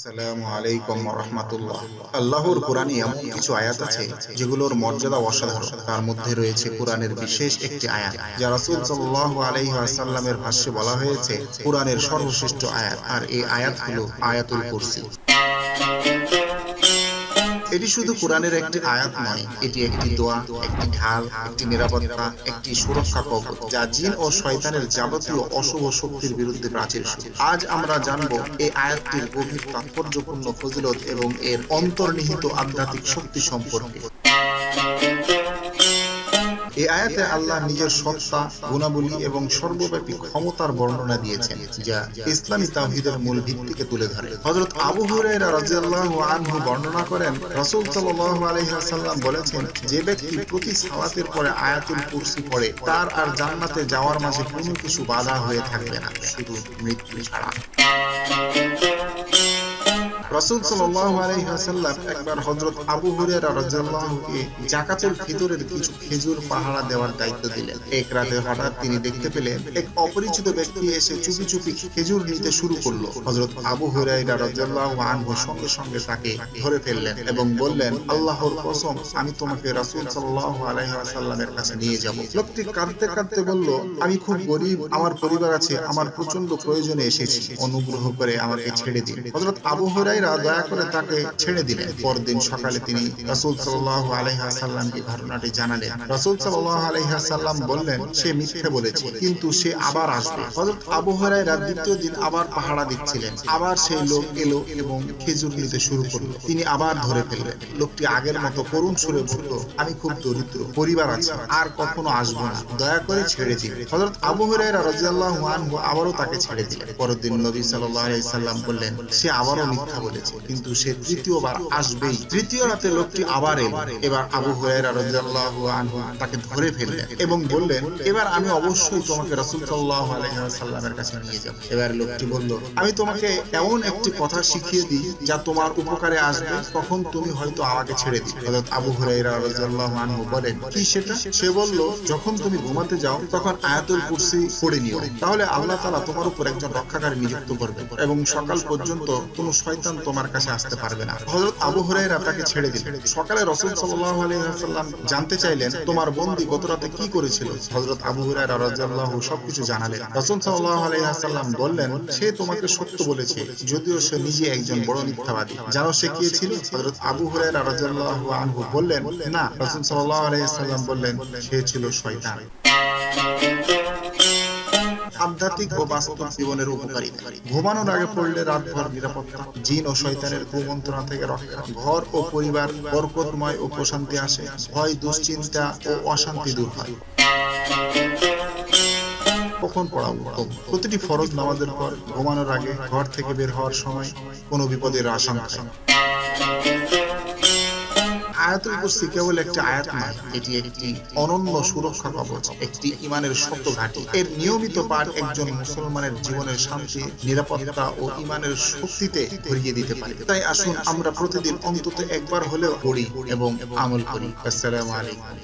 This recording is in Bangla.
আসসালামু আলাইকুম ওয়া রাহমাতুল্লাহ। আল্লাহর কোরআনে এমন কিছু আয়াত আছে যেগুলোর মর্যাদা অসাধারণ। তার মধ্যে রয়েছে কোরআনের বিশেষ একটি আয়াত যা রাসূল সাল্লাল্লাহু আলাইহি ওয়াসাল্লামের ভাষ্যে বলা হয়েছে কোরআনের সর্বশ্রেষ্ঠ আয়াত, আর এই আয়াত হলো আয়াতুল কুরসি। এটি শুধু কোরআনের একটি আয়াত নয়, এটি একটি দোয়া, একটি ঢাল, একটি নিরাপত্তা, একটি সুরক্ষা কবচ যা জিন ও শয়তানের যাবতীয় অশুভ শক্তির বিরুদ্ধে প্রাচীর। আজ আমরা জানব এই আয়াতটির গভীর তাৎপর্যপূর্ণ ফজিলত এবং এর অন্তর্নিহিত আধ্যাত্মিক শক্তি সম্পর্কে। এই আয়াতে আল্লাহ নিজের সত্তা, গুণাবলী এবং সর্বব্যাপী ক্ষমতার বর্ণনা দিয়েছেন, যা ইসলামী তাওহীদের মূল ভিত্তিকে তুলে ধরে। হযরত আবু হুরায়রা রাদিয়াল্লাহু আনহু বর্ণনা করেন, রাসূল সাল্লাল্লাহু আলাইহি ওয়াসাল্লাম বলেছেন, যে ব্যক্তি প্রতি সালাতের পরে আয়াতুল কুরসি পড়ে তার আর জান্নাতে যাওয়ার মাঝে কোনো কিছু বাধা হয়ে থাকবে না, শুধু মৃত্যু ছাড়া। রাসূল সাল্লাল্লাহু আলাইহি ওয়াসাল্লাম একবার হযরত আবু হুরায়রা রাদিয়াল্লাহু আনহুকে যাকাতুল ফিতরের কিছু খেজুর পাহারা দেওয়ার দায়িত্ব দিলেন। এক রাতে হঠাৎ তিনি দেখতে পেলেন এক অপরিচিত ব্যক্তি এসে চুপি চুপি খেজুর নিতে শুরু করলো। হযরত আবু হুরায়রা রাদিয়াল্লাহু আনহু সঙ্গে সঙ্গে তাকে ধরে ফেললেন এবং বললেন, আল্লাহর কসম, আমি তোমাকে রাসূল সাল্লাল্লাহু আলাইহি ওয়াসাল্লামের কাছে নিয়ে যাব। লোকটি কাঁদতে কাঁদতে বলল, আমি খুব গরীব, আমার পরিবার আছে, আমার প্রচন্ড প্রয়োজনে এসেছি, অনুগ্রহ করে আমাকে ছেড়ে দিন। হযরত আবু হুরায়রা দয়া করে তাকে ছেড়ে দিলেন। পরদিন সকালে তিনি রাসূল সাল্লাল্লাহু আলাইহি ওয়াসাল্লামকে ঘটনাটি জানালেন। রাসূল সাল্লাল্লাহু আলাইহি ওয়াসাল্লাম বললেন, সে মিথ্যে বলেছে, কিন্তু সে আবার আসবে। হযরত আবু হুরায়রা দ্বিতীয় দিন আবার পাহারা দিচ্ছিলেন। আবার সেই লোক এলো এবং খেজুর নিতে শুরু করলো। তিনি আবার ধরে ফেললেন। লোকটি আগের মতো করুণ সুরে বলল, আমি খুব দরিদ্র, পরিবার আছে, আর কখনো আসবো না, দয়া করে ছেড়ে দিন। হযরত আবু হুরায়রা রাদিয়াল্লাহু আনহু আবারও তাকে ছেড়ে দিলেন। পরের দিন নবী সাল্লাল্লাহু আলাইহি ওয়াসাল্লাম বললেন, সে আবারও মিথ্যা বলেছে, কিন্তু সে তৃতীয়বার আসবেই। তৃতীয় রাতে লোকটি আবার এলো। এবার আবু হুরায়রা রাদিয়াল্লাহু আনহু তাকে ধরে ফেললেন এবং বললেন, এবার আমি অবশ্যই তোমাকে রাসূল সাল্লাল্লাহু আলাইহি ওয়াসাল্লামের কাছে নিয়ে যাব। এবার লোকটি বলল, আমি তোমাকে এমন একটি কথা শিখিয়ে দিই যা তোমার উপকারে আসবে, তখন তুমি হয়তো আমাকে ছেড়ে দিবে। হযরত আবু হুরায়রা রাদিয়াল্লাহু আনহু বলেন, কি সেটা? সে বলল, যখন তুমি ঘুমাতে যাও তখন আয়াতুল কুরসি পড়ে নিও, তাহলে আল্লাহ তাআলা তোমার উপর একজন রক্ষাকারী নিযুক্ত করবেন এবং সকাল পর্যন্ত কোনো শয়তান তোমার কাছে আসতে পারবে না। হযরত আবু হুরায়রা তাকে ছেড়ে দিলেন। সকালে রাসূল সাল্লাল্লাহু আলাইহি ওয়াসাল্লাম জানতে চাইলেন, তোমার বন্দী গত রাতে কি করেছিল? হযরত আবু হুরায়রা রাদিয়াল্লাহু সবকিছু জানালেন। রাসূল সাল্লাল্লাহু আলাইহি ওয়াসাল্লাম বললেন, সে তোমাকে সত্য বলেছে, যদিও সে নিজে একজন বড় মিথ্যাবাদী। জানো সে কে ছিল? হযরত আবু হুরায়রা রাদিয়াল্লাহু আনহু বললেন, না। রাসূল সাল্লাল্লাহু আলাইহি ওয়াসাল্লাম বললেন, সে ছিল শয়তান। আধ্যাত্মিক ও বাস্তব জীবনের উপকারিতা। ঘুমানোর আগে পড়লে রাতভর নিরাপত্তা, জিন ও শয়তানের কুমন্ত্রণা থেকে রক্ষা, ঘর ও পরিবার বরকতময় ও প্রশান্তি আসে, ভয়, দুশ্চিন্তা ও অশান্তি দূর হয়। কখন পড়া উত্তম? প্রতিটি ফরজ নামাজের পর, ঘুমানোর আগে, ঘর থেকে বের হওয়ার সময়, কোনো বিপদের আশঙ্কা। আয়াতুল কুরসি কেবল একটি আয়াত নয়, এটি একটি অনন্য সুরক্ষা কবচ, একটি ঈমানের শক্ত ঘাঁটি। এর নিয়মিত পাঠ একজন মুসলমানের জীবনের শান্তি, নিরাপত্তা ও ঈমানের শক্তিতে ভরিয়ে দিতে পারে। তাই আসুন আমরা প্রতিদিন অন্তত একবার হলেও পড়ি এবং আমল করি। আসসালামু আলাইকুম।